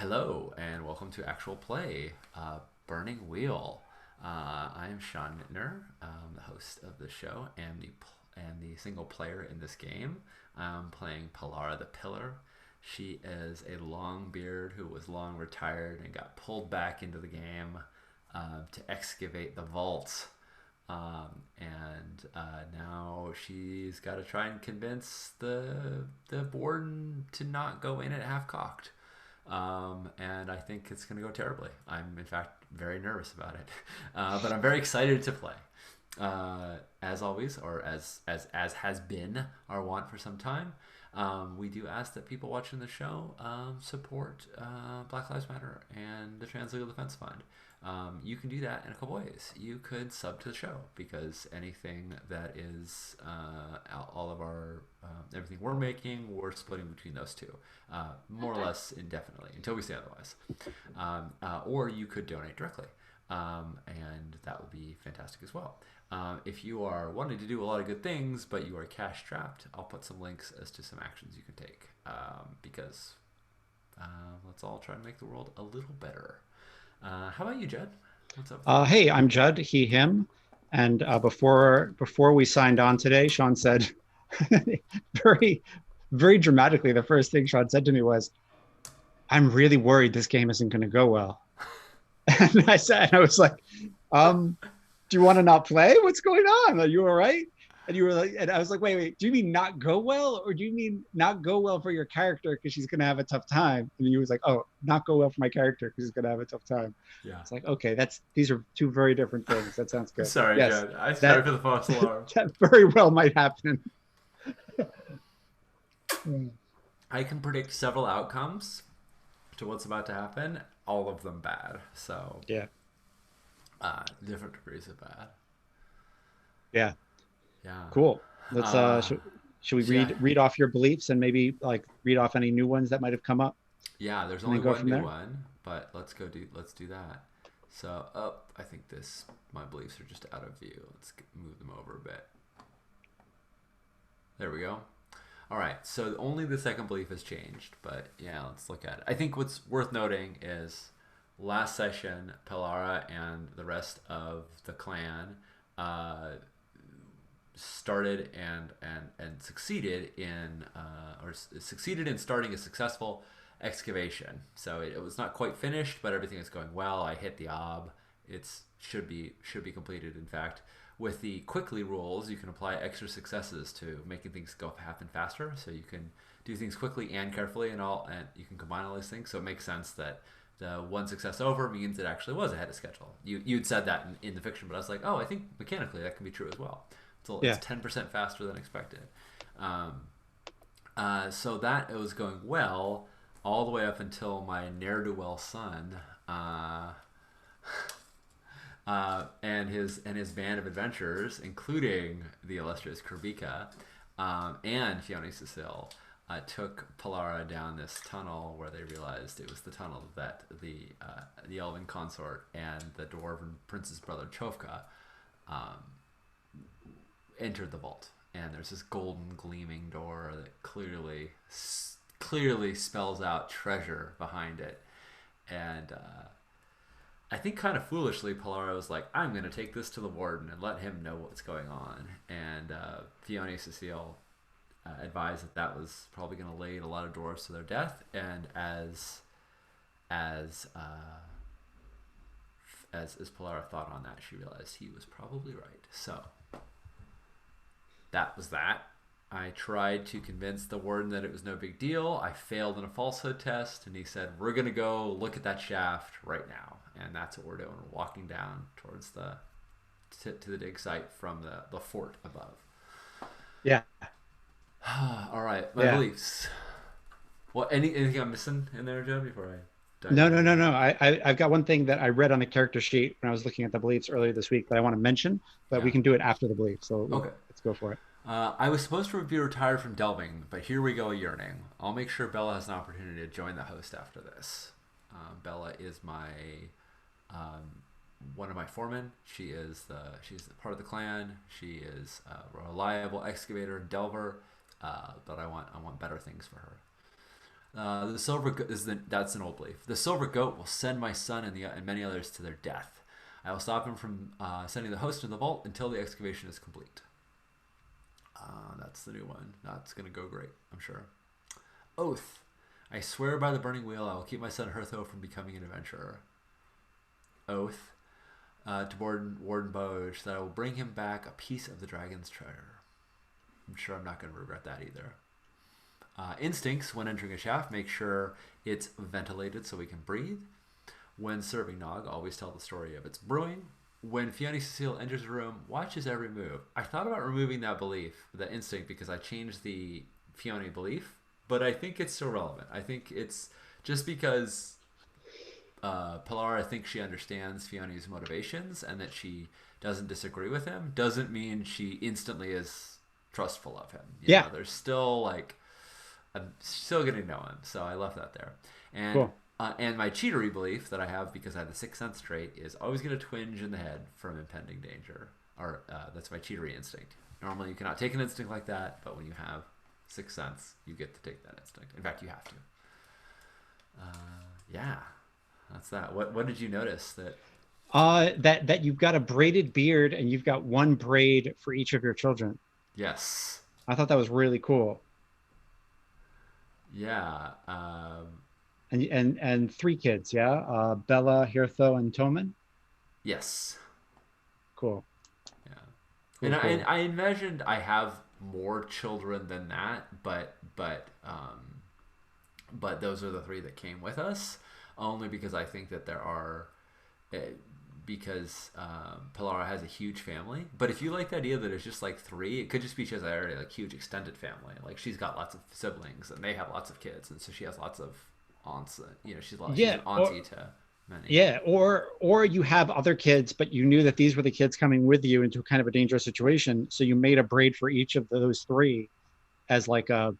Hello and welcome to Actual Play, Burning Wheel. I am Sean Nittner, the host of the show and the single player in this game. I'm playing Palara the Pillar. She is a Longbeard who was long retired and got pulled back into the game to excavate the vault. And now she's got to try and convince the warden to not go in at half cocked. And I think it's going to go terribly. I'm, in fact, very nervous about it, but I'm very excited to play. As always, or as has been our want for some time, we do ask that people watching the show support Black Lives Matter and the Trans Legal Defense Fund. You can do that in a couple ways. You could sub to the show because anything that is all of our everything we're making, we're splitting between those two, more or less indefinitely until we say otherwise. Or you could donate directly, and that would be fantastic as well. If you are wanting to do a lot of good things, but you are cash strapped, I'll put some links as to some actions you can take because let's all try to make the world a little better. How about you, Jed? What's up with you? Hey, I'm Judd, he, him. And before we signed on today, Sean said very, very dramatically, the first thing Sean said to me was, I'm really worried this game isn't going to go well. And I was like, um, do you want to not play? What's going on? Are you all right? And you were like, and I was like, wait, do you mean not go well? Or do you mean not go well for your character because she's going to have a tough time? And he was like, oh, not go well for my character because he's going to have a tough time. Yeah. It's like, okay, these are two very different things. That sounds good. Sorry, Yes, Jed. I sorry that for the false alarm. that very well might happen. I can predict several outcomes to what's about to happen, all of them bad. So, Yeah, different degrees of bad. yeah, Yeah. cool. Let's Uh, should we so yeah, read off your beliefs and maybe like read off any new ones that might have come up yeah. There's and only then go one from new there? one, but let's do that. So, I think this my beliefs are just out of view. Move them over a bit. There we go. All right. So only the second belief has changed, but yeah, let's look at it. I think what's worth noting is last session, Pelara and the rest of the clan uh, started and succeeded in starting a successful excavation. So it was not quite finished, but everything is going well. I hit the ob. It's should be completed. In fact, with the quickly rules, you can apply extra successes to making things go happen faster. So you can do things quickly and carefully, and you can combine all these things. So it makes sense that the one success over means it actually was ahead of schedule. You'd said that in the fiction, but I was like, oh, I think mechanically that can be true as well. So it's Yeah. 10% faster than expected. Um, so that it was going well all the way up until my ne'er do well son and his band of adventurers, including the illustrious Kerbika and Fiona Cecile, took Palara down this tunnel where they realized it was the tunnel that the elven consort and the dwarven prince's brother Chovka um, entered the vault. And there's this golden gleaming door that clearly spells out treasure behind it. And I think kind of foolishly, Polaro was like, I'm going to take this to the warden and let him know what's going on. And Fiona Cecile advised that that was probably going to lead a lot of dwarves to their death. And as as Polaro thought on that, she realized he was probably right. So that was that. I tried to convince the warden that it was no big deal. I failed in a falsehood test, and he said, "We're gonna go look at that shaft right now," and that's what we're doing. We're walking down towards to the dig site from the fort above. Yeah. All right, my Yeah. beliefs. Anything I'm missing in there, Joe? Before I dive No, into no, the no, game. no. I've got one thing that I read on the character sheet when I was looking at the beliefs earlier this week that I want to mention, but Yeah. we can do it after the belief. So Okay. let's go for it. I was supposed to be retired from delving, but here we go yearning. I'll make sure Bella has an opportunity to join the host after this. Bella is my um, one of my foremen. She's part of the clan. She is a reliable excavator and delver, but I want better things for her. The silver is that's an old belief. The silver goat will send my son and many others to their death. I will stop him from sending the host in the vault until the excavation is complete. That's the new one. That's gonna go great, I'm sure. Oath. I swear by the burning wheel, I will keep my son Hertho from becoming an adventurer. Oath. To Warden Boge, that I will bring him back a piece of the dragon's treasure. I'm sure I'm not going to regret that either. Instincts. When entering a shaft, make sure it's ventilated so we can breathe. When serving Nog, always tell the story of its brewing. When Fiona Cecile enters a room, watch his every move. I thought about removing that belief, that instinct, because I changed the Fiona belief, but I think it's still relevant. I think it's just because Pelara thinks she understands Fiona's motivations and that she doesn't disagree with him, doesn't mean she instantly is trustful of him. You know, there's still like, I'm still getting to know him, so I left that there. And Cool. And my cheatery belief that I have because I have the sixth sense trait is always get a twinge in the head from impending danger. Or that's my cheatery instinct. Normally you cannot take an instinct like that, but when you have sixth sense, you get to take that instinct. In fact, you have to. Yeah, that's that. What did you notice that? That you've got a braided beard and you've got one braid for each of your children. Yes. I thought that was really cool. Yeah. And three kids, yeah. Bella, Hirtho, and Toman. Yes. Cool. Yeah. Cool, cool. And I imagined I have more children than that, but those are the three that came with us, only because I think that there are, because Pelara has a huge family. But if you like the idea that it's just like three, it could just be she has already like huge extended family. Like she's got lots of siblings and they have lots of kids, and so she has lots of aunts. You know, she's an auntie to many. Yeah, or you have other kids, but you knew that these were the kids coming with you into kind of a dangerous situation, so you made a braid for each of those three as like a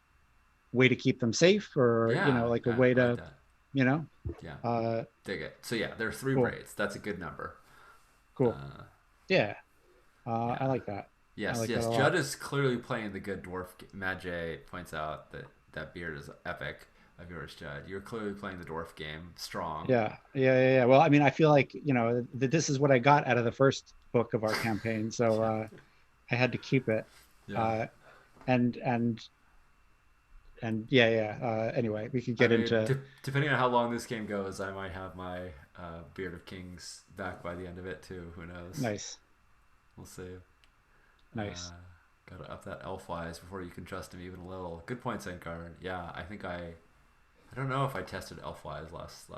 way to keep them safe, or Yeah, like a yeah, way I like to, that. you know, Yeah, uh, dig it. So yeah, there are three cool, braids. That's a good number. cool. Uh, Yeah, I yeah. like that. I Yes, like that yes. a Judd lot. is clearly playing the good dwarf. Magi points out that that beard is epic of yours, Judd. You're clearly playing the dwarf game strong. Yeah. Well, I mean, I feel like that this is what I got out of the first book of our campaign, so Yeah, I had to keep it. yeah. Uh, and and and yeah. Anyway, we could I get mean, into depending on how long this game goes, I might have my Beard of Kings back by the end of it too. Who knows? nice, We'll see. Uh, nice. gotta up that elf-wise before you can trust him even a little. Good point, Sankar. Yeah, I think I don't know if I tested elf-wise last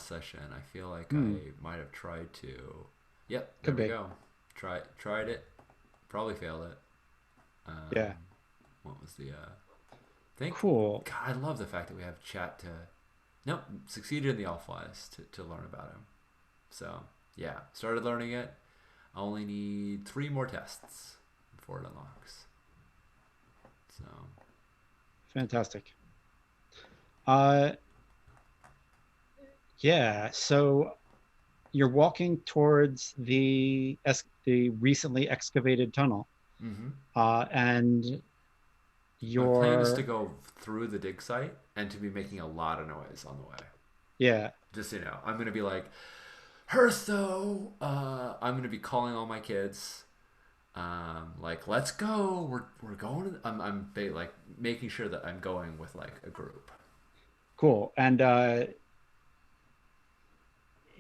session. I feel like Hmm. I might have tried to. Yep, there Could we be. go. Tried it. Probably failed it. Yeah. What was the think? Cool. God, I love the fact that we have chat to. Nope, succeeded in the elf-wise to learn about him. So yeah, started learning it. I only need 3 more tests before it unlocks. So Fantastic. Uh, yeah. So you're walking towards the recently excavated tunnel, mm-hmm. and My plan is to you're go through the dig site and to be making a lot of noise on the way. yeah. Just so you know, I'm gonna be like, Hertho. I'm gonna be calling all my kids. Like, let's go. We're going. Like making sure that I'm going with like a group. Cool. And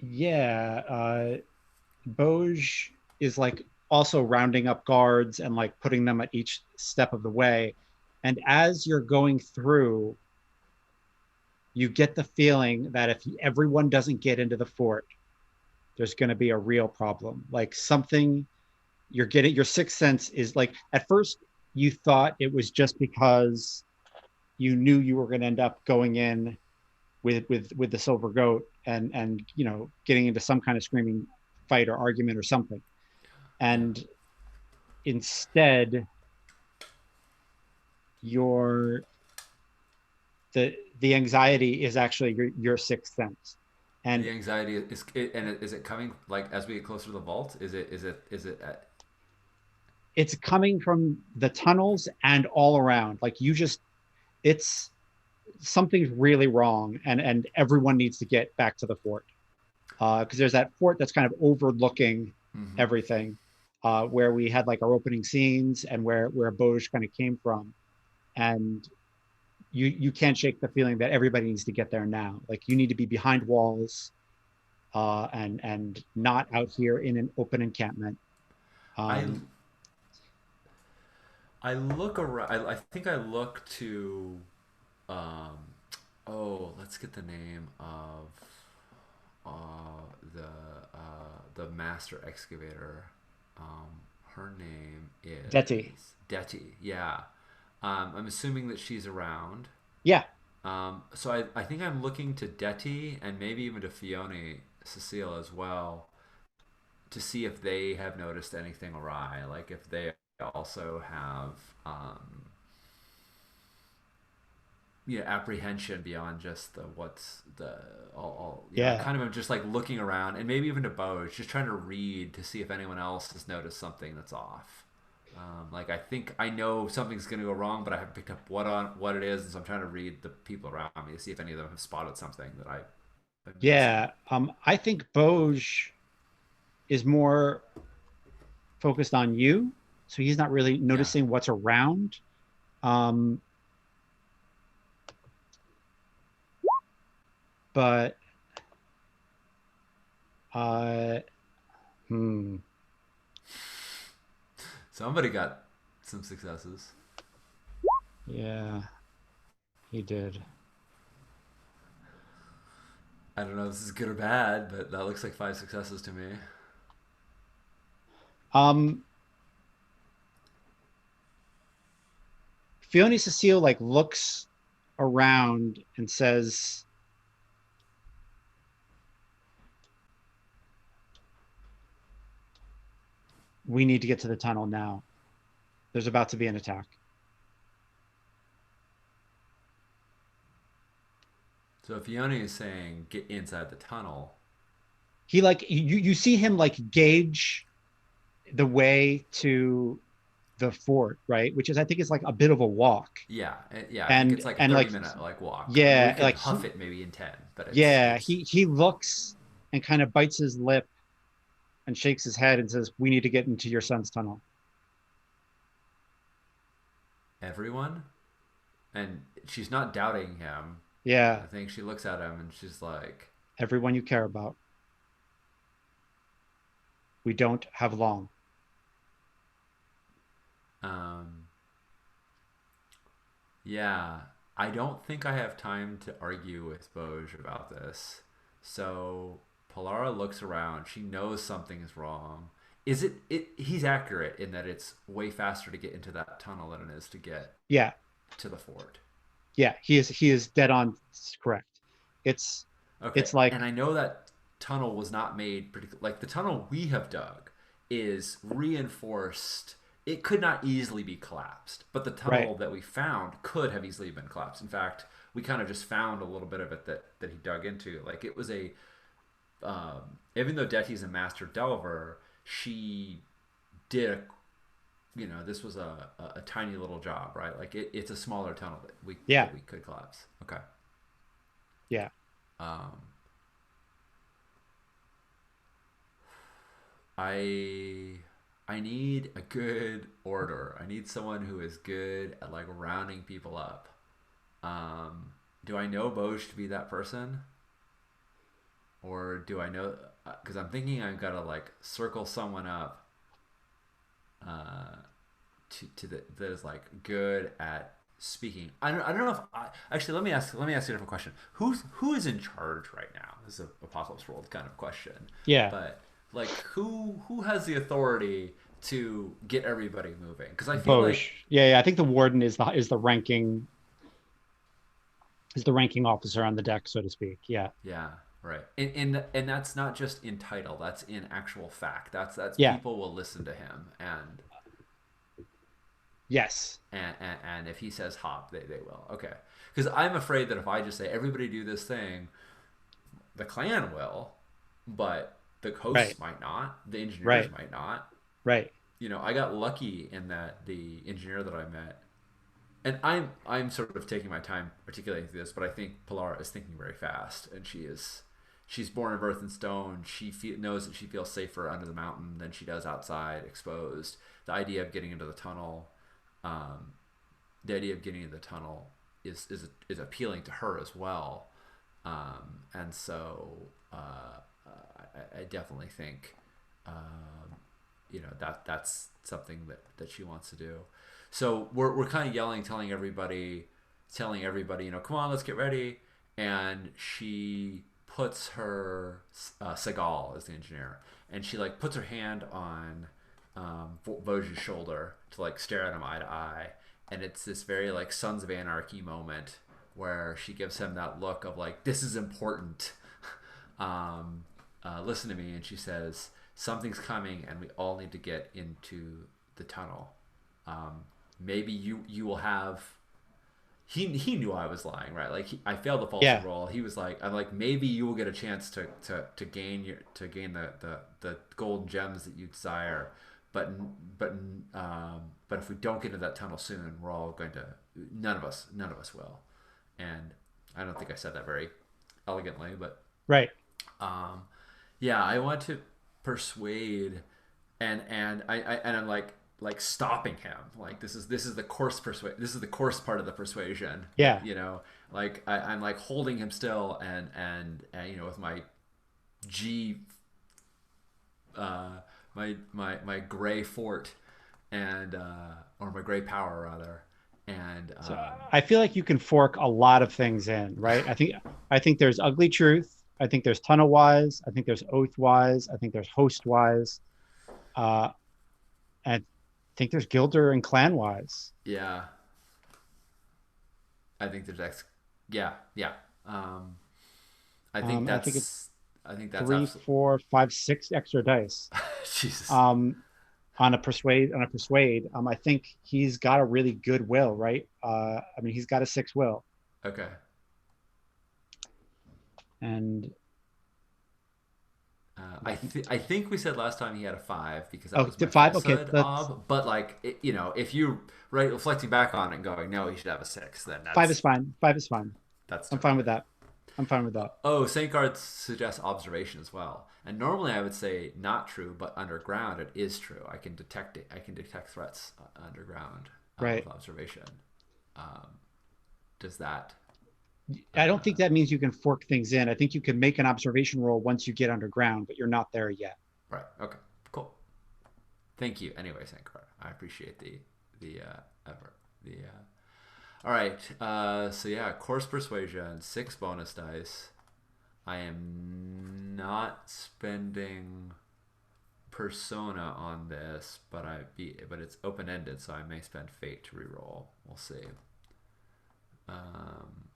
yeah, Boj is like also rounding up guards and like putting them at each step of the way. And as you're going through, you get the feeling that if everyone doesn't get into the fort, there's going to be a real problem. Like something you're getting, your sixth sense is like, at first you thought it was just because you knew you were going to end up going in with the silver goat and getting into some kind of screaming fight or argument or something. Yeah. And instead, your the anxiety is actually your sixth sense. And The anxiety is it coming like as we get closer to the vault? Is it it's coming from the tunnels and all around. Like you just it's something's really wrong, and everyone needs to get back to the fort because there's that fort that's kind of overlooking Mm-hmm. everything, where we had like our opening scenes and where Boj kind of came from, and you can't shake the feeling that everybody needs to get there now. Like you need to be behind walls, and not out here in an open encampment. I Um, I look around. I think I look to. Um, oh, let's get the name of the master excavator. Her name Deti. is Detty. Yeah. I'm assuming that she's around. Yeah, So I think I'm looking to Detty and maybe even to Fiona Cecile as well to see if they have noticed anything awry. Like if they also have yeah, apprehension beyond just the what's the all you know, I yeah, kind of am just like looking around and maybe even to Boj, just trying to read to see if anyone else has noticed something that's off. Like I think I know something's going to go wrong, but I haven't picked up what it is, and so I'm trying to read the people around me to see if any of them have spotted something that I've been missing. yeah. I think Boj is more focused on you, so he's not really Yeah. noticing what's around. Um, but uh, hmm, Somebody got some successes. yeah, he did. I don't know if this is good or bad, but that looks like five successes to me. Um, Fiona Cecile like looks around and says, "We need to get to the tunnel now. There's about to be an attack." So if Fiona is saying get inside the tunnel, He like you see him like gauge the way to the fort, right? Which is I think is like a bit of a walk, yeah, yeah, I think and it's like a and 30 minute like walk. I mean, we yeah, could like huff it maybe in 10, but yeah, it's he looks and kind of bites his lip and shakes his head and says, "We need to get into your son's tunnel." everyone, and she's not doubting him. Yeah, I think she looks at him and she's like, everyone you care about. We don't have long. um, yeah, I don't think I have time to argue with Boj about this. So Polara looks around. She knows something is wrong. Is it? He's accurate in that it's way faster to get into that tunnel than it is to get Yeah, to the fort. yeah, he is dead on correct. It's Okay, it's like and I know that tunnel was not made like the tunnel we have dug is reinforced. It could not easily be collapsed, but the right. tunnel that we found could have easily been collapsed. In fact, we kind of just found a little bit of it that he dug into. Like it was a even though Detti's a master delver, she did a this was a tiny little job, right? Like it's a smaller tunnel Yeah, that we could collapse. Okay. yeah. Um, I I need a good order. I need someone who is good at like rounding people up. Do I know Boj to be that person, or do I know? Because I'm thinking I've got to like circle someone up uh, to that is like good at speaking. I don't know if I actually let me ask you a different question. Who is in charge right now? This is a apocalypse world kind of question, Yeah, but like who has the authority to get everybody moving? Because I feel Boj. like Yeah, yeah. I think the warden is the ranking officer on the deck, so to speak. Yeah, yeah, right, and that's not just in title. That's in actual fact. That's yeah, people will listen to him yes, and if he says hop, they will. Okay, because I'm afraid that if I just say everybody do this thing, the clan will, but the right, hosts might not. The engineers might not. right. I got lucky in that the engineer that I met, and I'm sort of taking my time articulating this, but I think Pilar is thinking very fast, and she's born of earth and stone. Knows that she feels safer under the mountain than she does outside, exposed. The idea of getting into the tunnel, um, the idea of getting into the tunnel is appealing to her as well, and so I definitely think that's something that she wants to do. So we're kind of yelling, telling everybody, come on, let's get ready. And she puts her Seagal is the engineer, and she like puts her hand on Vosge's shoulder to like stare at him eye to eye, and it's this very like Sons of Anarchy moment where she gives him that look of like, this is important. Listen to me. And she says, something's coming and we all need to get into the tunnel. Maybe you will have. He knew I was lying, right? Like I failed the falsity roll. He was like, I'm like, maybe you will get a chance to gain the gold gems that you desire, but if we don't get into that tunnel soon, we're all going to, none of us will. And I don't think I said that very elegantly, but Right. um, yeah, I want to persuade, and I'm like stopping him. Like this is the course this is the course part of the persuasion. Yeah. Like I'm like holding him still, and with my G, my gray fort, and or my gray power rather, and So I feel like you can fork a lot of things in, right? I think there's ugly truth. I think there's tunnel wise. I think there's oath wise. I think there's host wise. Uh, and I think there's Gilder and clan wise. yeah, I think there's yeah, yeah. Um, I think I think it's that's three, absolutely. 4, 5, 6 extra dice. Jesus. Um, on a persuade. I think he's got a really good will, right? I mean, he's got a 6 will, Okay. and I think we said last time he had a 5 because that oh, was my 5. Okay, falsehood that's ob. But like if you right reflecting back on it and going, no, he should have a 6, then 5 is fine. 5 is fine. that's I'm fine totally. with that. I'm fine with that. Oh, Saint Guard suggests observation as well. And normally I would say not true, but underground it is true. I can detect it. I can detect threats underground Right. with observation. Um, does that? I don't think Uh, that means you can fork things in. I think you can make an observation roll once you get underground, but you're not there yet. right. Okay. Cool. Thank you. Anyway, Saint Guard, I appreciate the effort. The All right. So yeah, course persuasion, 6 bonus dice. I am not spending persona on this, but it's open ended, so I may spend fate to reroll. We'll see. Um,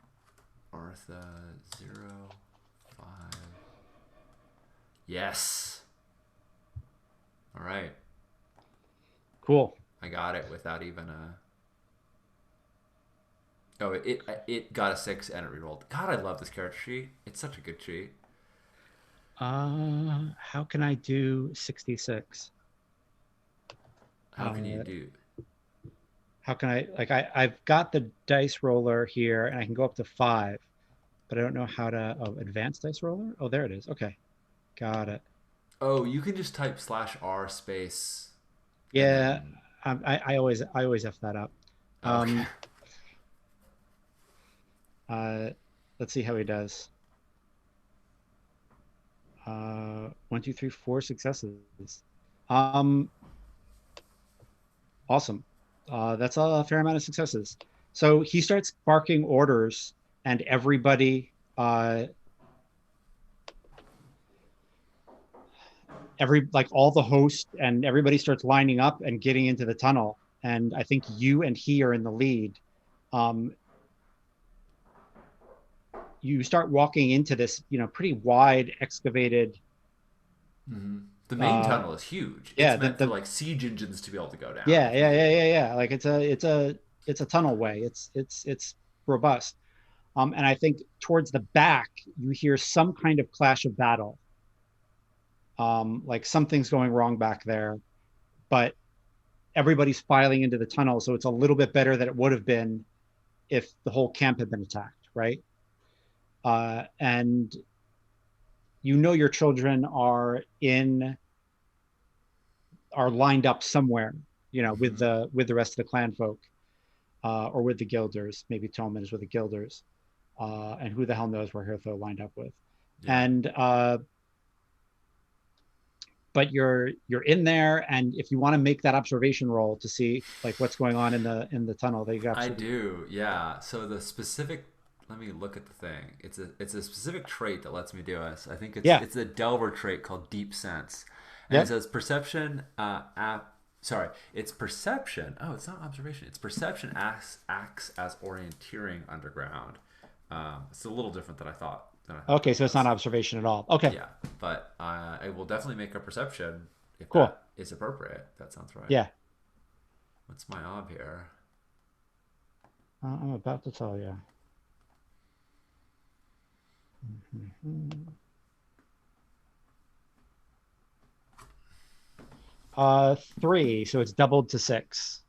Artha 0, 5. Yes. All right. Cool. I got it without even a. Oh, it got a 6 and it rerolled. God, I love this character sheet. It's such a good sheet. How can I do 66? How can you Uh, do? how can I like I've got the dice roller here and I can go up to 5, but I don't know how to advanced dice roller. Oh, there it is. Okay. Got it. Oh, you can just type /r space and Yeah, then. I always F that up. Oh, okay. Um, uh, let's see how he does. 1, 2, 3, 4 successes. Um, awesome. That's a fair amount of successes. So he starts barking orders, and like all the hosts and everybody starts lining up and getting into the tunnel. And I think you and he are in the lead. Um, you start walking into this, pretty wide excavated. Hmm. The main Uh, tunnel is huge. yeah, It's the meant for the like siege engines to be able to go down yeah if yeah yeah needed. yeah yeah. Like it's a tunnel way. It's robust. And I think towards the back you hear some kind of clash of battle. Like something's going wrong back there, but everybody's filing into the tunnel, so it's a little bit better than it would have been if the whole camp had been attacked, right? And you know your children are lined up somewhere, you know, with Hmm. the rest of the clan folk, or with the Guilders. Maybe Tommen is with the Guilders, and who the hell knows where Hirtho lined up with. Yeah. And but you're in there, and if you want to make that observation roll to see like what's going on in the tunnel, they I absolutely. do, yeah. So the specific, let me look at the thing. It's a specific trait that lets me do this. I think Yeah. it's a Delver trait called Deep Sense, and it Yep. says perception. Sorry, it's perception. Oh, it's not observation. It's perception acts as orienteering underground. It's a little different than I thought Okay, it so it's not was. observation at all. Okay. Yeah, but I will definitely make a perception if Cool. that is appropriate. That sounds right. Yeah. What's my ob here? I'm about to tell you. Three, so it's doubled to six.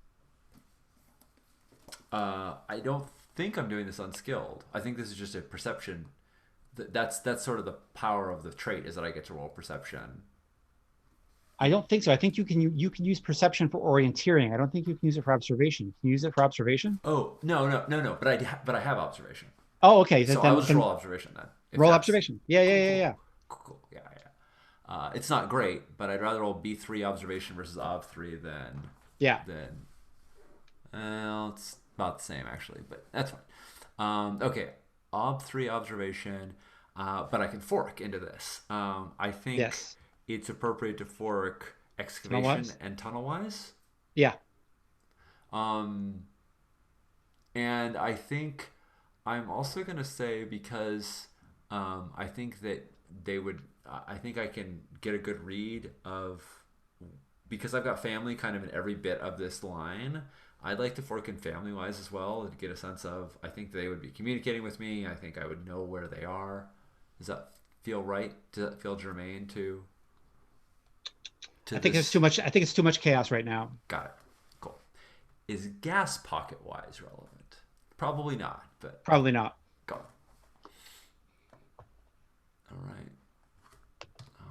I don't think I'm doing this unskilled. I think this is just a perception. That's sort of the power of the trait is that I get to roll perception. I don't think so. I think you can use perception for orienteering. I don't think you can use it for observation. Can you use it for observation? Oh no! But I have observation, Oh, okay. so I will just roll observation then. If Roll that's observation. Yeah, yeah, cool, yeah, cool, yeah. cool, cool. Yeah, yeah. It's not great, but I'd rather roll B3 observation versus ob3 Yeah. than. Well, it's about the same actually, but that's fine. Okay, ob3 observation, but I can fork into this. I think Yes. it's appropriate to fork Tunnel excavation wise. and tunnel wise. Yeah. Um, and I think I'm also going to say because I think that they would, I think I can get a good read of, because I've got family kind of in every bit of this line. I'd like to fork in family wise as well to get a sense of, I think they would be communicating with me. I think I would know where they are. Does that feel right? Does that feel germane to I think it's this? too much. I think it's too much chaos right now. Got it. Cool. Is gas pocket wise relevant? Probably not, but Probably not. go. All right.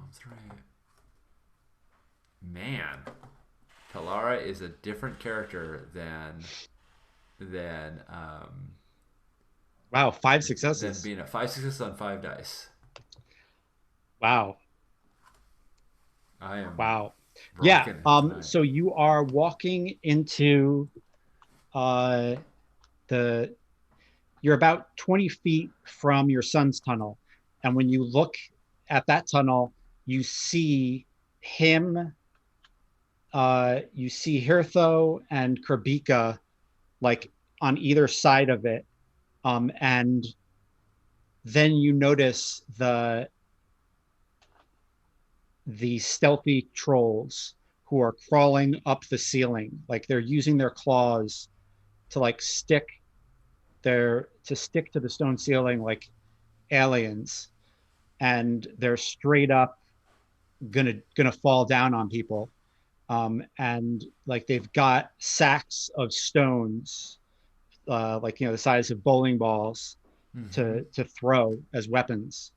That's right. Man, Talara is a different character than Wow. Five than successes. being a 5 successes on 5 dice. Wow. I am Wow. Yeah. rocking it tonight. So you are walking into uh the you're about 20 feet from your son's tunnel. And when you look at that tunnel, you see him, you see Hirtho and Kerbika like on either side of it. And then you notice the stealthy trolls who are crawling up the ceiling. Like they're using their claws to like stick to the stone ceiling like aliens, and they're straight up gonna fall down on people. And like they've got sacks of stones, like the size of bowling balls, Mm-hmm. to throw as weapons,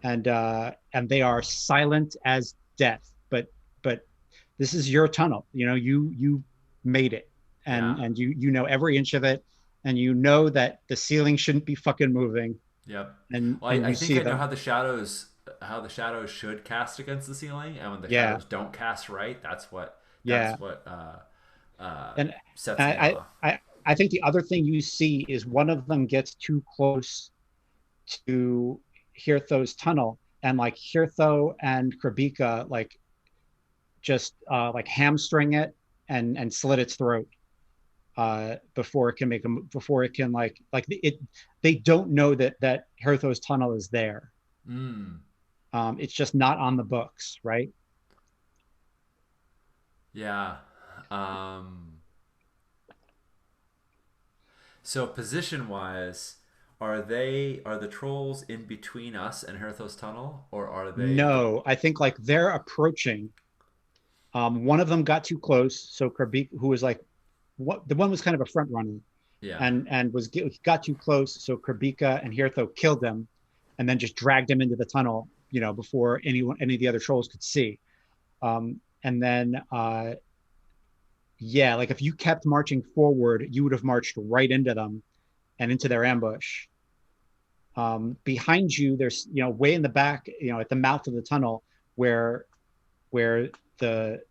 and they are silent as death. But this is your tunnel. You made it, Yeah. and you know every inch of it, and you know that the ceiling shouldn't be fucking moving, Yep. Well, and I you think see I know them. how the shadows should cast against the ceiling, and when the Yeah, shadows don't cast right, yeah. that's what And sets me I, off. I think the other thing you see is one of them gets too close to Hirtho's tunnel, and like Hirtho and Krabika like just like hamstring it and slit its throat, before it can before it can like it. They don't know that Hirtho's tunnel is there. Mm. It's just not on the books, right? Yeah. Um, so position wise, are the trolls in between us and Herthos Tunnel, or are they the? No, I think like they're approaching, One of them got too close, so Karbik, who was like, what the one was kind of a front runner, Yeah. and got too close, so Karbika and Hirtho killed him, and then just dragged him into the tunnel, before any of the other trolls could see. And then yeah, like if you kept marching forward, you would have marched right into them and into their ambush. Behind you, there's way in the back, at the mouth of the tunnel, where where the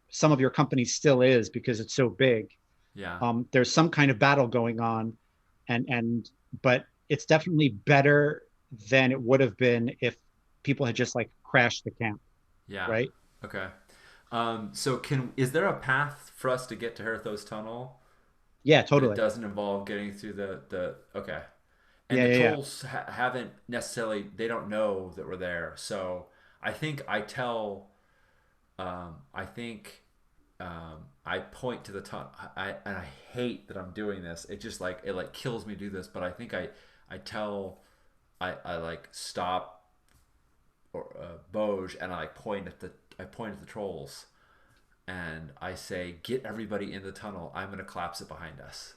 some of your company still is because it's so big. Yeah. There's some kind of battle going on, and but it's definitely better than it would have been if people had just like crashed the camp, Yeah. right? Okay. So is there a path for us to get to Herthos Tunnel Yeah, that totally. doesn't involve getting through the okay. And Yeah, the yeah, yeah. trolls haven't necessarily, they don't know that we're there. So I think I tell I think I point to the tunnel. And I hate that I'm doing this. It just like it like kills me to do this, but I think I tell I like stop or Boj, and I point at the trolls, and I say, "Get everybody in the tunnel. I'm going to collapse it behind us.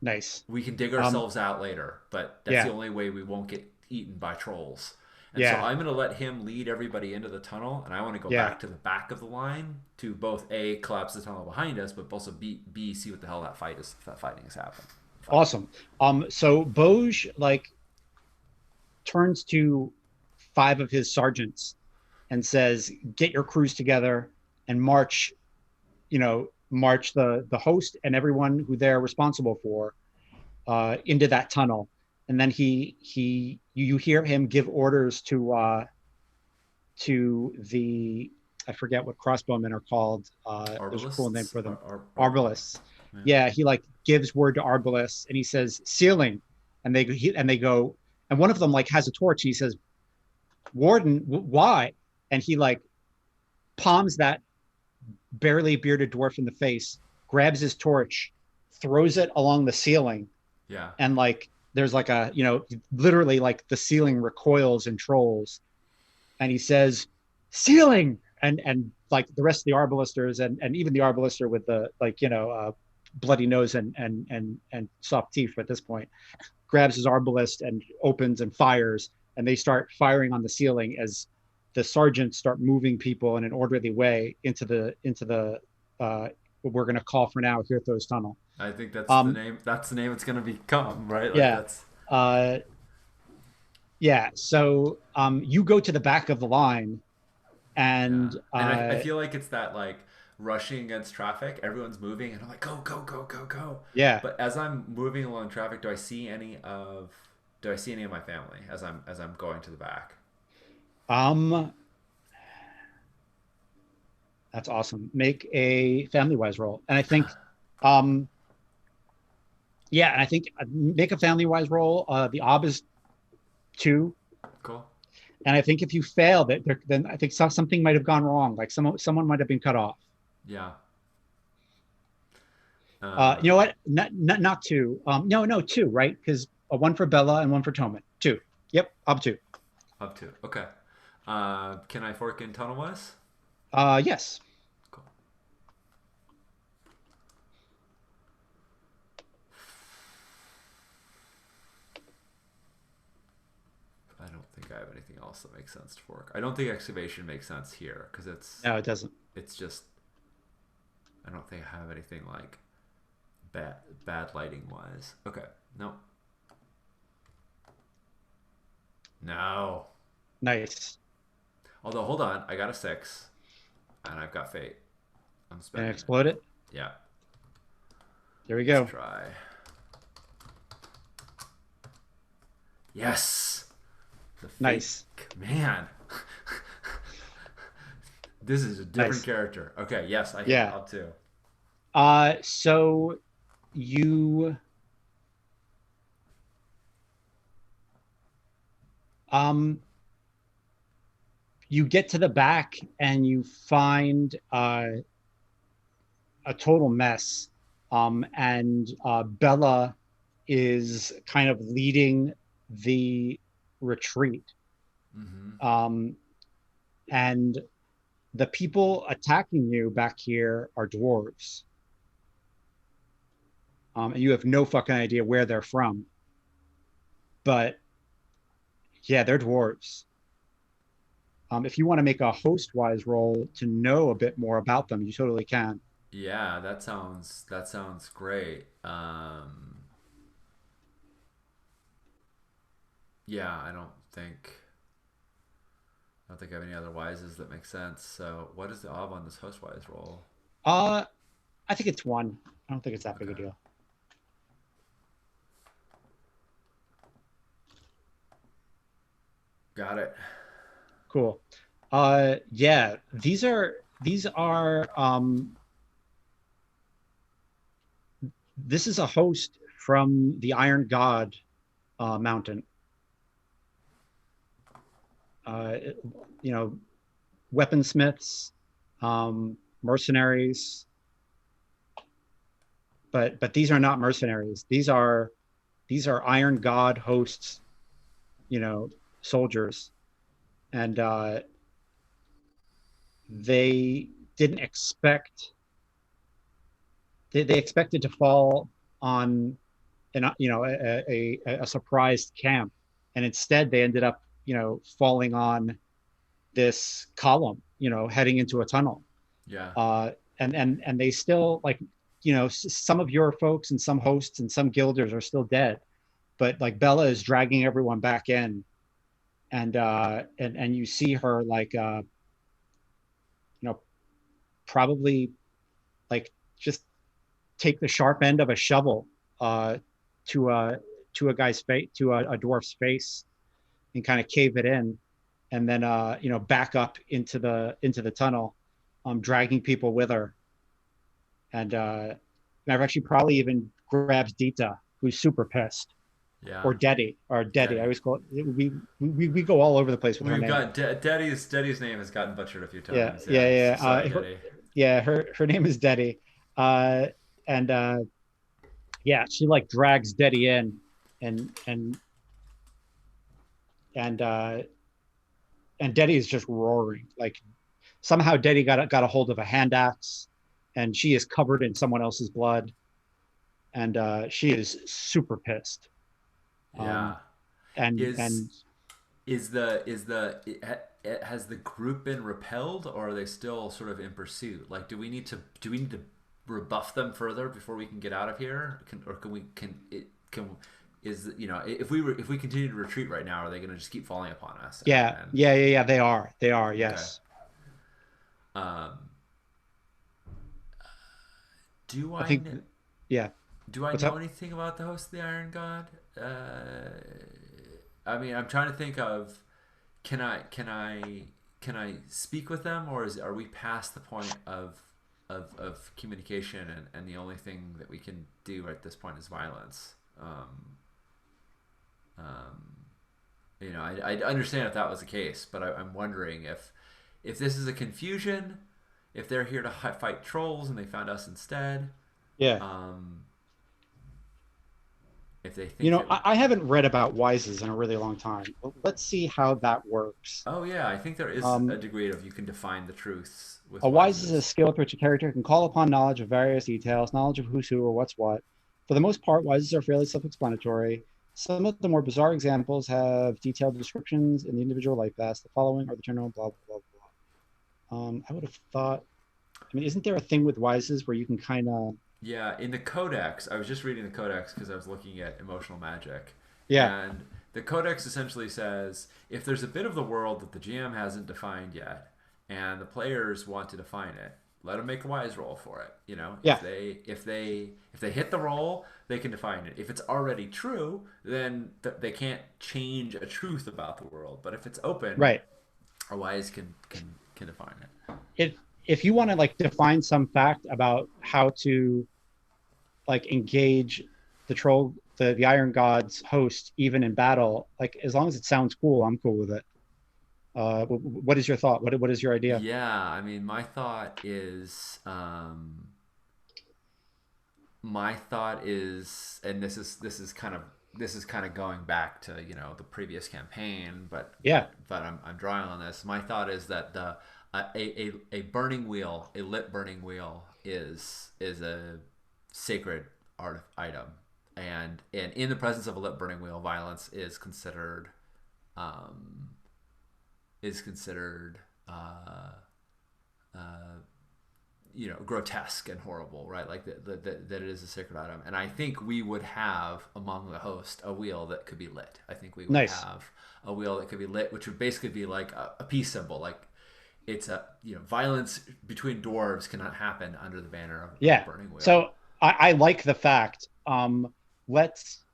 Nice. We can dig Um, ourselves out later, but that's the yeah, only way we won't get eaten by trolls." And so yeah, I'm going to let him lead everybody into the tunnel, and I want to go yeah. back to the back of the line to both A, collapse the tunnel behind us, but also B, see what the hell that fight is, if that fighting is happening. Fighting. Awesome. So Boj like turns to five of his sergeants and says, "Get your crews together and march. March the host and everyone who they're responsible for into that tunnel." And then you hear him give orders to the, I forget what crossbowmen are called. There's a cool name Arbalists? for them. Arbal. Arbalists. Yeah. Yeah, he like gives word to Arbalists and he says ceiling, and they go, and one of them like has a torch and he says, "Warden, why?" And he like palms that barely bearded dwarf in the face, grabs his torch, throws it along the ceiling, Yeah. and like there's like literally like the ceiling recoils and trolls, and he says, "Ceiling!" And like the rest of the arbalisters and even the arbalister with the like bloody nose and soft teeth at this point grabs his arbalist and opens and fires, and they start firing on the ceiling as the sergeants start moving people in an orderly way into the we're going to call for now Hirthos tunnel. I think that's the Um, name. That's the name it's going to become, right? Like yeah, that's uh, yeah. So you go to the back of the line, yeah. and And I feel like it's that like rushing against traffic. Everyone's moving, and I'm like, go, go, go, go, go. yeah, But as I'm moving along traffic, do I see any of my family as I'm going to the back? um, that's awesome. Make a family wise roll, and I think, um, yeah, and I think make a family wise roll. The ob is 2. Cool. And I think if you fail that, then I think something might have gone wrong. Like someone might have been cut off. Yeah. You know what? Not 2. No, no, 2, right? Because one for Bella and one for Toman. 2. Yep, up 2. Up to okay. Can I fork in tunnel wise? Yes. Cool. I don't think I have anything else that makes sense to fork. I don't think excavation makes sense here because No, it doesn't. it's just I don't think I have anything like bad lighting wise. Okay, no, no. Nice. Although hold on, I got a 6, and I've got fate. I'm And spending it. explode it. Yeah, There we let's go. try. Yes, the fate. Nice. Man, this is a different Nice. character. Okay, yes, I hit Yeah. up too. So you um you get to the back and you find a total mess. And Bella is kind of leading the retreat. Mm-hmm. Um, and the people attacking you back here are dwarves, and you have no fucking idea where they're from. But yeah, they're dwarves. If you want to make a host-wise roll to know a bit more about them, you totally can. Yeah, that sounds great. Yeah, I don't think I have any other wises that make sense. So, what is the ob on this host wise roll? Uh, I think it's one. I don't think it's that big a Okay, deal. got it. Cool. Yeah, these are this is a host from the Iron God mountain. Uh, you know, weaponsmiths, mercenaries, but these are not mercenaries. These are Iron God hosts. You know, soldiers, and they didn't expect they expected to fall on a surprised camp, and instead they ended up falling on this column, heading into a tunnel. Yeah, And they still, like, some of your folks and some hosts and some guilders are still dead, but like Bella is dragging everyone back in, and you see her, like, you know probably, like, just take the sharp end of a shovel uh, to a guy's face, to a dwarf's face, and kind of cave it in, and then back up into the tunnel, dragging people with her. And matter of fact, she probably even grabs Dita, who's super pissed, yeah. or Dedi. I Daddy. always call it, we go all over the place with her We've name. got Daddy's name has gotten butchered a few Yeah, times. yeah, Yeah, yeah. sorry, Daddy. Yeah, her name is Dedi. And yeah, she like drags Dedi in, and and and and Dedi is just roaring. Like, somehow Dedi got a hold of a hand axe, and she is covered in someone else's blood, and she is super pissed. Um, Yeah. and Is has the group been repelled, or are they still sort of in pursuit? Like, do we need to rebuff them further before we can get out of here? Or can we can it can is if we continue to retreat right now, are they going to just keep falling upon us? yeah, And yeah, yeah, yeah. They are. okay, Yes, um, do I I think. kn- Yeah. do I What's know up? anything about the host of the Iron God? I mean, I'm trying to think of can I speak with them, or are we past the point of communication, and the only thing that we can do at this point is violence? Um, I understand if that was the case, but I'm wondering if this is a confusion, if they're here to fight trolls and they found us instead, Yeah. um, if they think that I haven't read about wises in a really long time. Let's see how that works. oh yeah, I think there is a Um, degree of you can define the truths A with wise is a wises. skill with which a character can call upon knowledge of various details, knowledge of who's who or what's what. For the most part, wises are fairly self-explanatory. Some of the more bizarre examples have detailed descriptions in the individual life paths. The following are the general blah blah blah. I would have thought. I mean, isn't there a thing with wises where you can kind of? Yeah, in the Codex, I was just reading the Codex because I was looking at emotional magic, Yeah, and the Codex essentially says if there's a bit of the world that the GM hasn't defined yet, and the players want to define it, let them make a wise roll for it. yeah, If they hit the roll, they can define it. If it's already true, then they can't change a truth about the world. But if it's open, right. a wise can define it. If you want to, like, define some fact about how to, like, engage the Iron God's host even in battle, like, as long as it sounds cool, I'm cool with it. What is your thought? What is your idea? Yeah, I mean, my thought is, and this is kind of going back to the previous campaign, but Yeah, I'm drawing on this. My thought is that the a burning wheel, a lit burning wheel, is a sacred art item, and in the presence of a lit burning wheel, violence um, is considered uh, grotesque and horrible, right? Like that it is a sacred item. And I think we would have among the host a wheel that could be lit. I think we would Nice. have a wheel that could be lit, which would basically be like a peace symbol. Like it's violence between dwarves cannot happen under the banner of a Yeah. burning wheel. So I like the fact. Let's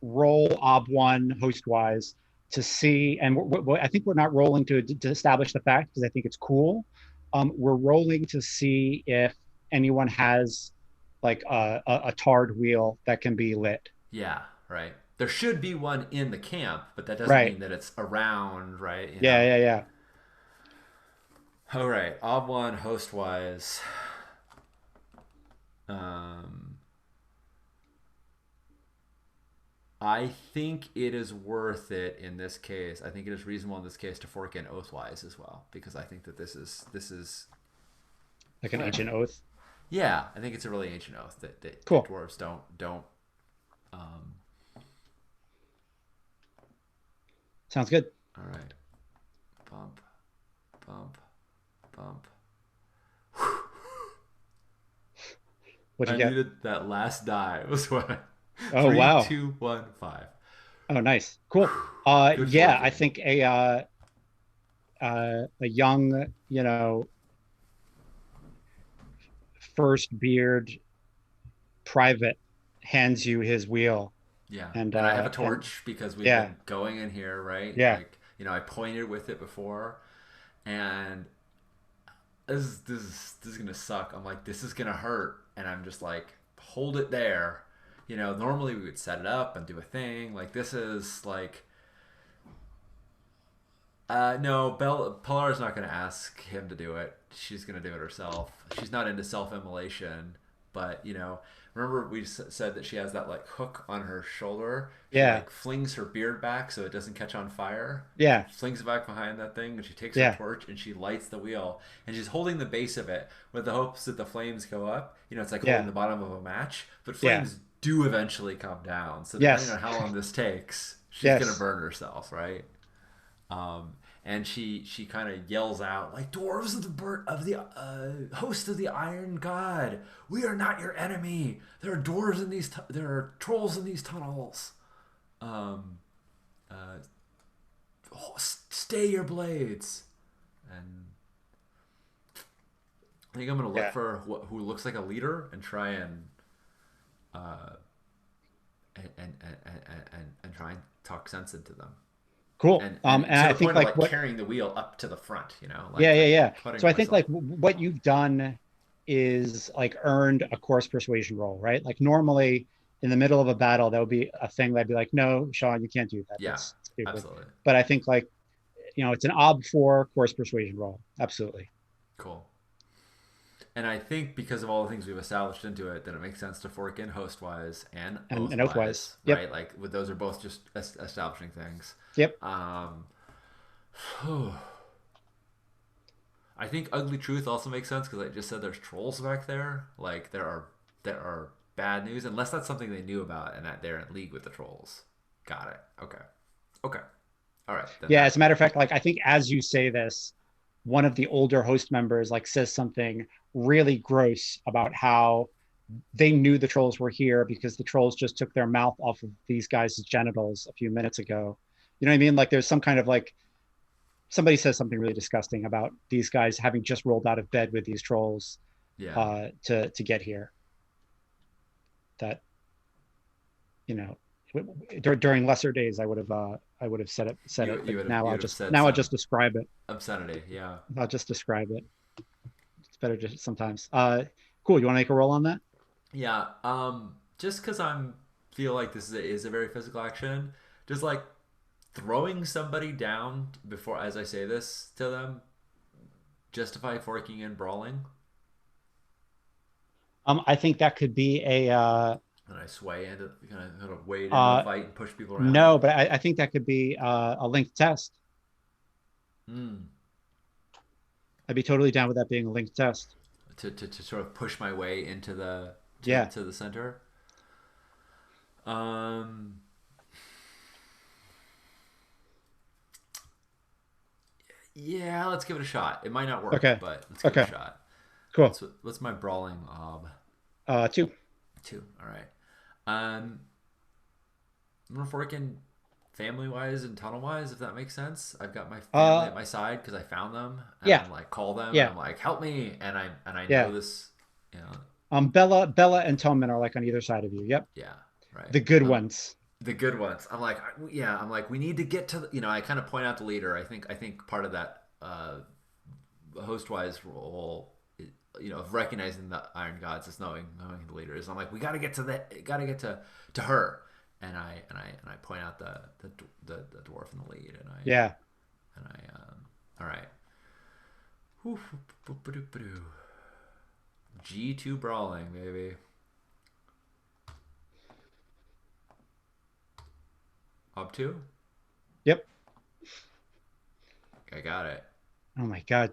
roll Ob1 host wise to see, and I think we're not rolling to establish the fact because I think it's cool. We're rolling to see if anyone has like a tarred wheel that can be lit. Yeah, right. There should be one in the camp, but that doesn't Right. mean that it's around, right? Yeah, yeah, yeah. All right, Ob one host wise. Um, I think it is worth it in this case. I think it is reasonable in this case to fork in Oathwise as well, because I think that this is Like an ancient oath. yeah, I think it's a really ancient oath that Cool. dwarves don't um Sounds good. all right. Bump, bump, bump. What'd I you get? needed that last die was what Oh, three, wow. 2, 1, 5. Oh, nice. Cool. Good Yeah, I forking. think a young, first beard private hands you his wheel, Yeah, and I have a and torch because we've yeah, been going in here, right? yeah, Like I pointed with it before, and this is gonna suck. I'm like, this is gonna hurt, and I'm just like, hold it there. Normally we would set it up and do a thing. Like this is like, no, Pilar's not gonna ask him to do it. She's gonna do it herself. She's not into self-immolation, but remember we said that she has that like hook on her shoulder. She yeah, like flings her beard back so it doesn't catch on fire. She yeah, flings it back behind that thing, and she takes her yeah, torch and she lights the wheel, and she's holding the base of it with the hopes that the flames go up. It's like holding yeah, the bottom of a match, but yeah, flames do eventually come down. So depending yes, on how long this takes, she's gonna yes, burn herself, right? And she kind of yells out like, "Dwarves of the host of the Iron God, we are not your enemy. There are dwarves in there are trolls in these tunnels. Um, uh, stay your blades." And I think I'm gonna look yeah. for who looks like a leader and try uh, and try and talk sense into them. Cool. And And to I the think point of like like what, carrying the wheel up to the front, yeah, yeah, like yeah. putting So I think myself. like what you've done is like earned a course persuasion roll, right? Like normally in the middle of a battle, that would be a thing that'd be like, no, Sean, you can't do that. Yeah, That's stupid. absolutely. But I think like, it's an ob4 course persuasion roll. Absolutely. Cool. And I think because of all the things we've established into it, that it makes sense to fork in hostwise and And oathwise. oathwise, Yep. right? Like those are both just establishing things. Yep. Um, I think ugly truth also makes sense because I just said there's trolls back there. Like there are bad news unless that's something they knew about and that they're in league with the trolls. Got it. Okay. Okay. All right. Then Yeah. As that. a matter of fact, like I think as you say this, one of the older host members like says something really gross about how they knew the trolls were here because the trolls just took their mouth off of these guys' genitals a few minutes ago. You know what I mean? Like there's some kind of like somebody says something really disgusting about these guys having just rolled out of bed with these trolls Yeah. to get here. That you know during lesser days I would have said You it, but you would have now you I'll would have just said now I'll some just describe it. obscenity. Yeah. I'll just describe it. It's better just sometimes. Cool. You want to make a roll on that? Yeah. Just because I'm feel like this is a very physical action, just like throwing somebody down before as I say this to them justify forking and brawling. I think that could be And I sway into kind of wade into the uh, fight and push people around. no, but I think that could be a linked test. Hmm. I'd be totally down with that being a linked test. to sort of push my way into the Yeah. to the center. Um, yeah, let's give it a shot. It might not work, Okay. but let's give it a Okay. shot. Cool. What's my brawling ob? Two. Two. All right. Um, I'm working family wise and tunnel wise, if that makes sense. I've got my family Uh, at my side because I found them, and yeah. I'm like call them, and Yeah. I'm like help me, and I know Yeah. this, you know, Bella and Tommen are like on either side of you. Yep. yeah, right. The good ones. The good ones. I'm like, yeah, I'm like, we need to get to, I kind of point out the leader. I think part of that host wise role, of recognizing the Iron Gods as knowing the leader is. I'm like, we got to get to to her, and I point out the dwarf in the lead, Yeah. all right. G2 brawling, baby. Up two? Yep. I got it. Oh my God.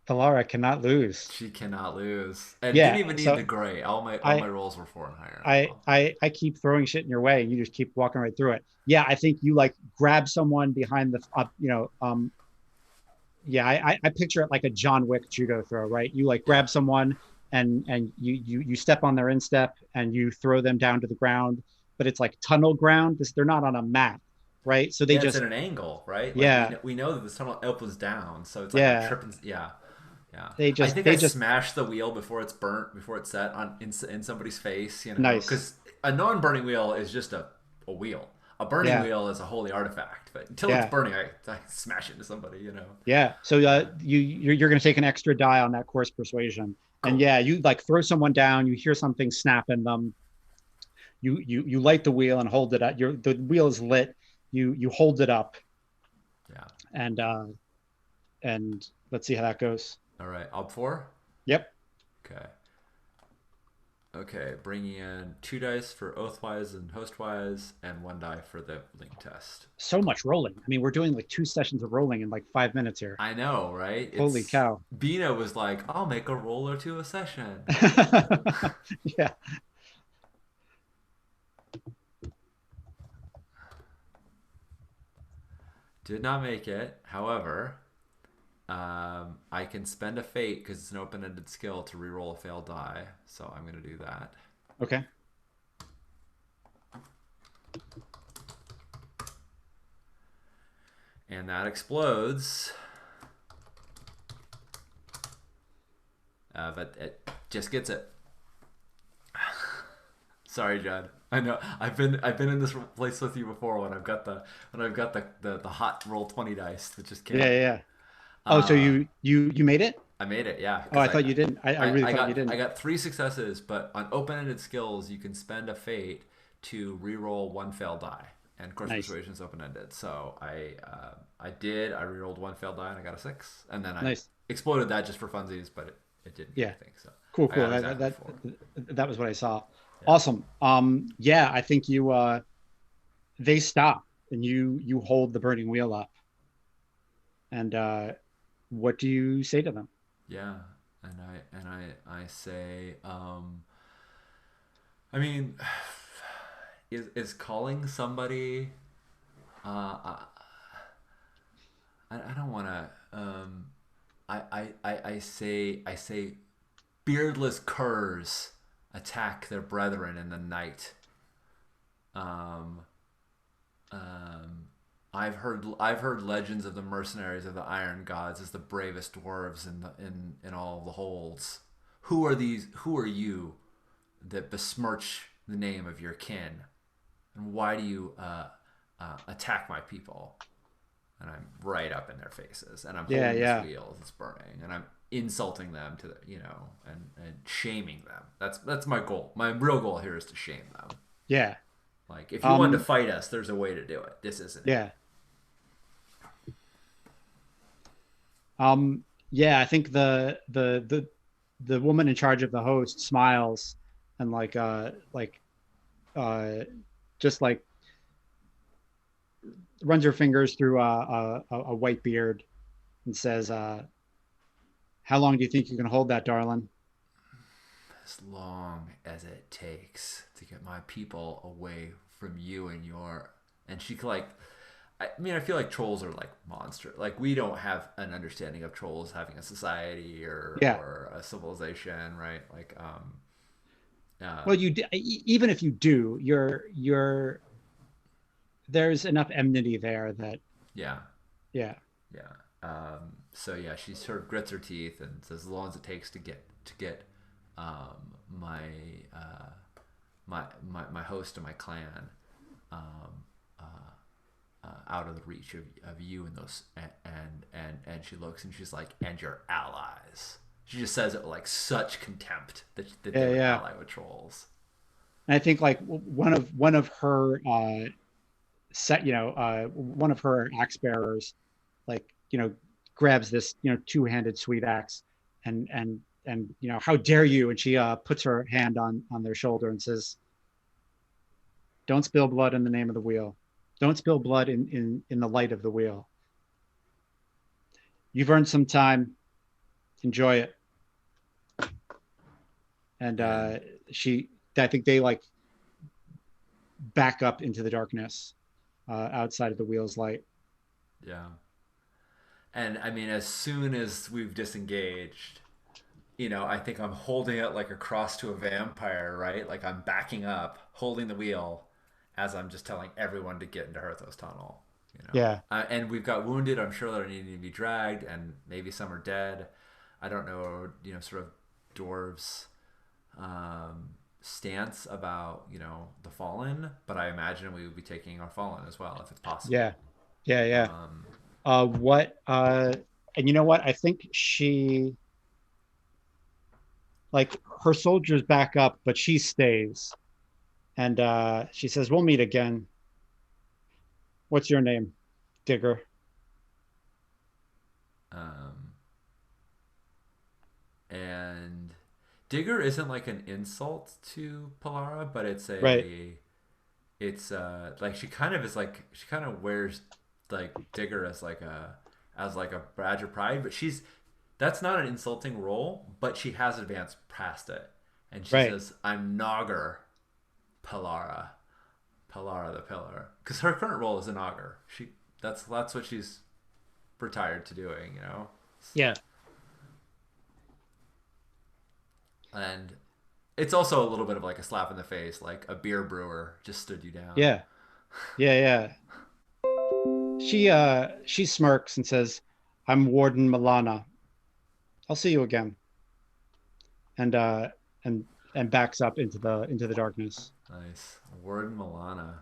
Talara cannot lose. She cannot lose, and didn't Yeah. even need So the gray. All my I rolls were four and higher as I well. I keep throwing shit in your way and you just keep walking right through it. Yeah, I think you like grab someone behind the yeah, I picture it like a John Wick judo throw, right? You like Yeah, grab someone and you step on their instep and you throw them down to the ground, but it's like tunnel ground. They're not on a mat, right? So they yeah. It's at just an angle, right? Like yeah, we know that this tunnel opens down, so it's like I'm yeah. tripping. Yeah, yeah. They I just think they I just smashed the wheel before it's burnt, before it's set in somebody's face. nice. Because a non-burning wheel is just a wheel. A burning Yeah, wheel is a holy artifact, but until it's yeah, burning, I smash it into somebody. yeah. So Yeah. you're gonna take an extra die on that course persuasion. And Cool. yeah, you like throw someone down, you hear something snap in them, you light the wheel and hold it up. The wheel is lit. You hold it up Yeah. and let's see how that goes. All right. Up four. Yep. Okay. Okay, bringing in two dice for Oathwise and Hostwise, and one die for the link test. So much rolling. I mean, we're doing like two sessions of rolling in like 5 minutes here. I know, right? Holy It's cow. Bina was like, "I'll make a roll or two a session." Yeah. Did not make it. However, I can spend a fate because it's an open-ended skill to reroll a failed die, so I'm gonna do that. Okay. And that explodes. But it just gets it. Sorry, Judd. I know I've been in this place with you before when I've got the hot roll 20 dice that just Yeah, can't. yeah, yeah. Oh, so Uh, you made it? I made it, yeah, Oh, because I thought you didn't. I really thought you I didn't. got three successes, but on open-ended skills you can spend a fate to re-roll one failed die, and of course Nice. persuasion is open-ended. So I re-rolled one failed die and I got a six, and then I Nice. exploded that just for funsies, but it didn't do Yeah. anything. So Cool, I cool. got exactly four. That was what I saw. Yeah. Awesome. Yeah, I think they stop and you hold the burning wheel up. And what do you say to them? Yeah, and I say, I mean, is calling somebody, I don't want to, I say, beardless curs attack their brethren in the night. Um, um, I've heard legends of the mercenaries of the Iron Gods as the bravest dwarves in all the holds. Who are these? Who are you that besmirch the name of your kin? And why do you attack my people? And I'm right up in their faces, and I'm Yeah, holding this yeah, wheel that's burning, and I'm insulting them and shaming them. That's my goal. My real goal here is to shame them. yeah. Like, if you wanted to Um, fight us, there's a way to do it. This isn't it. yeah. Yeah, I think the woman in charge of the host smiles and uh just like runs her fingers through a white beard and says, How long do you think you can hold that, darling? As long as it takes to get my people away from you and your. And she like, I mean, I feel like trolls are like monster. Like we don't have an understanding of trolls having a society Yeah. or a civilization, right? Like, Well, um, you even if you do, you're there's enough enmity there that yeah, yeah, yeah. So yeah, she sort of grits her teeth and says, as long as it takes to get my my host and my clan um, out of the reach of you and those and she looks and she's like, and your allies. She just says it with like such contempt that they yeah, would yeah. ally with trolls. And I think like one of her set, one of her axe bearers, like grabs this two-handed sweet axe, and how dare you? And she puts her hand on their shoulder and says, "Don't spill blood in the name of the wheel. Don't spill blood in the light of the wheel. You've earned some time. Enjoy it." And And I think they like back up into the darkness outside of the wheel's light. yeah, and I mean, as soon as we've disengaged, I think I'm holding it like across to a vampire, right? Like I'm backing up, holding the wheel, as I'm just telling everyone to get into Herthos Tunnel. Yeah, And we've got wounded. I'm sure that are needing to be dragged, and maybe some are dead. I don't know, sort of dwarves' stance about the fallen, but I imagine we would be taking our fallen as well if it's yeah, possible. yeah, yeah. Um, What and you know what? I think she like her soldiers back up, but she stays. And she says, "We'll meet again. What's your name, Digger?" um, and Digger isn't like an insult to Polara, but Right, it's like she kind of wears like Digger as like a badge of pride, but that's not an insulting role, but she has advanced past it, and she right. says, "I'm Nogger Polara, Polara the Pillar," because her current role is an augur. That's what she's retired to doing. Yeah, And it's also a little bit of like a slap in the face, like a beer brewer just stood you down. yeah, yeah, yeah. She smirks and says, "I'm Warden Milana. I'll see you again." And and and backs up into the darkness. Nice. Word Milana.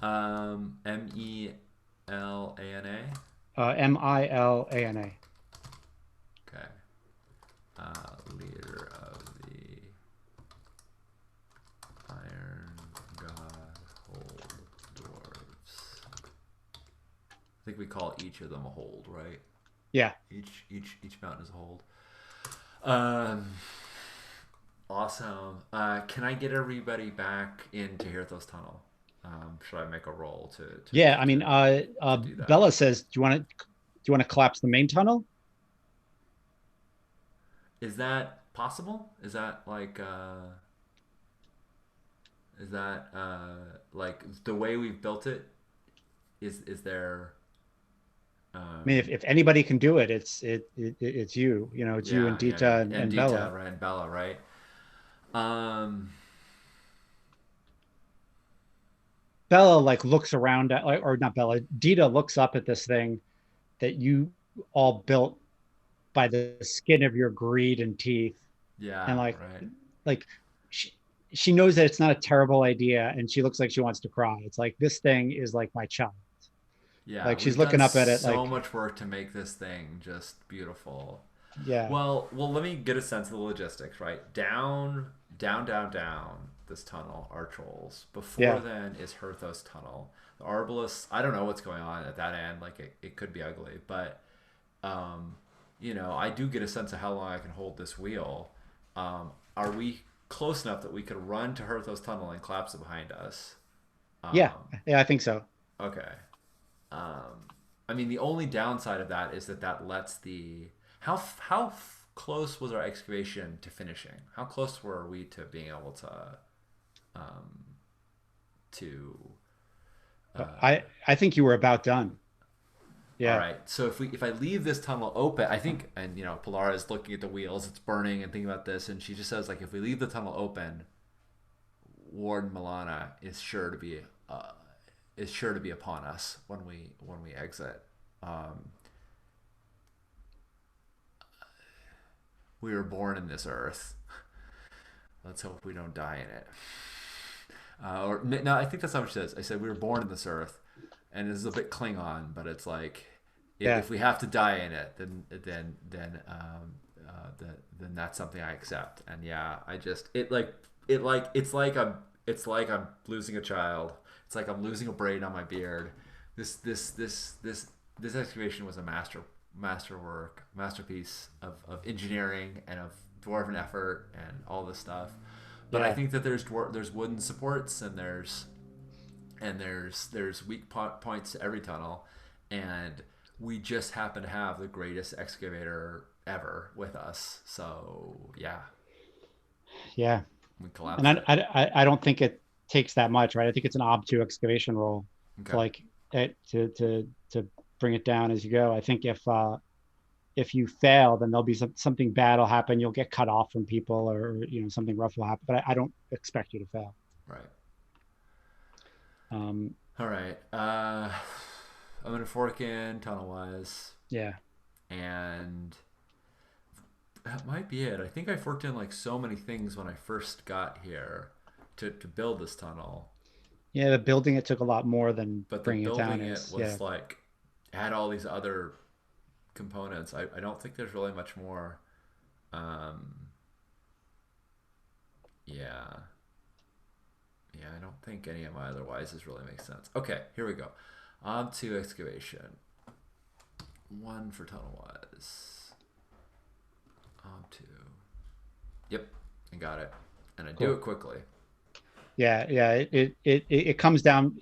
Melana. Milana. Okay. Leader of the Iron God Hold Dwarves. I think we call each of them a hold, right? Yeah. Each mountain is a hold. Um, awesome. Can I get everybody back into Hirthos Tunnel? Should I make a roll Yeah, I mean, to do that? Bella says, "Do you want to collapse the main tunnel?" Is that possible? Is that like the way we've built it? Is there? I mean, Um, if anybody can do it, it's you. It's you and yeah, Dita and, and and Dita, Bella. right, and Bella, right? Um, Bella like looks around at, like, or not Bella. Dita looks up at this thing that you all built by the skin of your greed and teeth, and yeah, right. like she she knows that it's not a terrible idea, and she looks like she wants to cry. It's like, this thing is like my child. Yeah, Like she's we've done looking up at it so like, much work to make this thing just beautiful. yeah, Well, let me get a sense of the logistics, right? Down this tunnel are trolls. Before yeah, then is Herthos Tunnel. The Arbalest, I don't know what's going on at that end. Like it could be ugly, but um, I do get a sense of how long I can hold this wheel. Are we close enough that we could run to Herthos Tunnel and collapse it behind us? Yeah, Um, yeah, I think so. okay. Um, I mean, the only downside of that is that that lets the close was our excavation to finishing? How close were we to being able um, to I think you were about done. all Yeah, right. So if I leave this tunnel open, I think, and Pilar is looking at the wheels, it's burning, and thinking about this, and she just says like, if we leave the tunnel open, Warden Milana uh, is sure to be upon us when we exit. Um, we were born in this earth. Let's hope we don't die in it. Or no, I think that's not what she says. I said we were born in this earth, and this is a bit Klingon, but it's like yeah, if we have to die in it, then that's something I accept. And yeah, I just it's like I'm losing a child. It's like I'm losing a braid on my beard. This excavation was a masterpiece of engineering and of dwarven effort and all this stuff. But I yeah, think that there's wooden supports and there's weak points to every tunnel, and we just happen to have the greatest excavator ever with us. So yeah, yeah. we And collapsed it. I don't think it takes that much, right? I think it's an ob2 excavation roll to Okay, like to bring it down as you go. I think if you fail, then there'll be something bad will happen. You'll get cut off from people, or something rough will happen. But I don't expect you to fail. right. Um, All right. I'm gonna fork in tunnel wise, yeah, and that might be it. I think I forked in like so many things when I first got here to build this tunnel, yeah. The building it took a lot more than but the bringing it down. building it Is yeah, was like had all these other components. I don't think there's really much more. Um, yeah, yeah. I don't think any of my other wises really make sense. Okay, here we go. On to excavation. One for tunnel wise. On to. Yep, I got it, and I do cool. it quickly. Yeah. It comes down.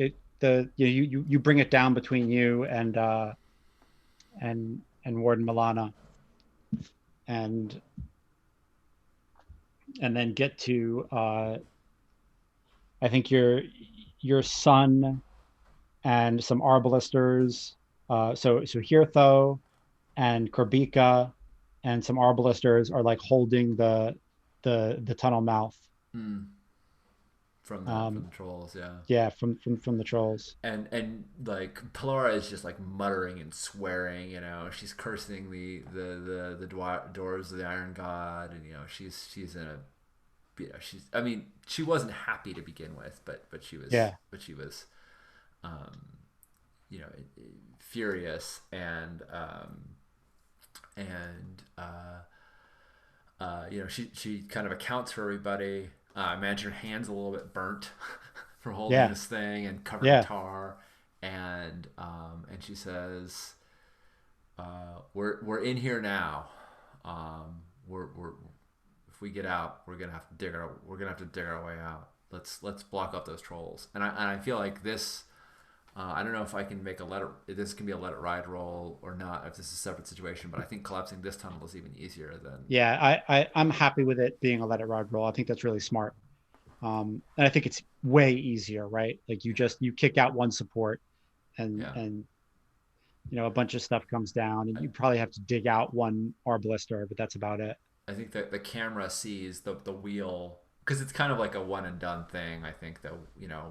You bring it down between you and Warden Milana, and then get to I think your son and some arbalisters. So Hirtho and Korbika and some arbalisters are like holding the tunnel mouth. Mm, from Um, the trolls, yeah. yeah, from the trolls. And like Pelora is just like muttering and swearing, she's cursing the doors of the Iron God, and she's in a she's I mean she wasn't happy to begin with, Yeah, but she was um you know furious and she kind of accounts for everybody. I imagine her hands a little bit burnt from holding yeah, this thing and covered in yeah, tar, and she says, we're in here now. We're if we get out, we're gonna have to dig our way out. Let's block up those trolls. And I feel like this. I don't know if I can make a let it. This can be a let it ride roll or not. If this is a separate situation, but I think collapsing this tunnel is even easier than. yeah. I'm happy with it being a let it ride roll. I think that's really smart. And I think it's way easier, right? Like you kick out one support, Yeah, and a bunch of stuff comes down, and you probably have to dig out one arbalister, but that's about it. I think that the camera sees the wheel because it's kind of like a one and done thing. I think that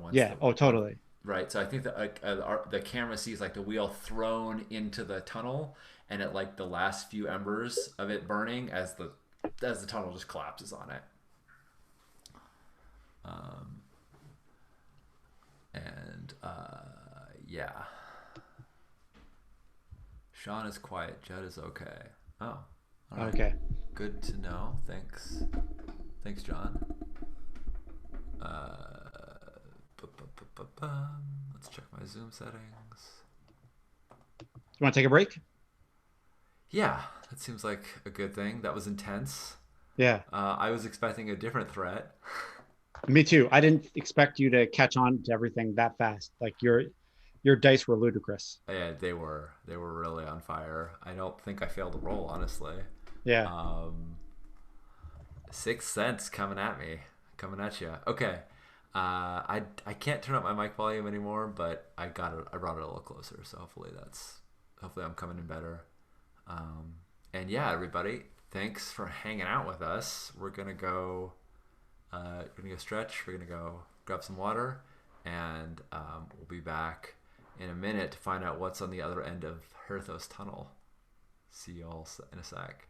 once Yeah. the Oh, once totally. right. So I think that the camera sees like the wheel thrown into the tunnel, and at like the last few embers of it burning as the tunnel just collapses on it. Um, and yeah, Sean is quiet. Judd is okay. Oh, all right. Okay. Good to know. Thanks, John. Let's check my Zoom settings. You want to take a break? Yeah, that seems like a good thing. That was intense. Yeah. I was expecting a different threat. Me too. I didn't expect you to catch on to everything that fast. Like your dice were ludicrous. Yeah, they were really on fire. I don't think I failed a roll, honestly. Yeah. Um, Sixth Sense coming at me, coming at you. Okay, I can't turn up my mic volume anymore, but I got it. I brought it a little closer, so hopefully I'm coming in better. Um, and yeah, everybody, thanks for hanging out with us. We're gonna go stretch. We're gonna go grab some water, and we'll be back in a minute to find out what's on the other end of Herthos Tunnel. See y'all in a sec.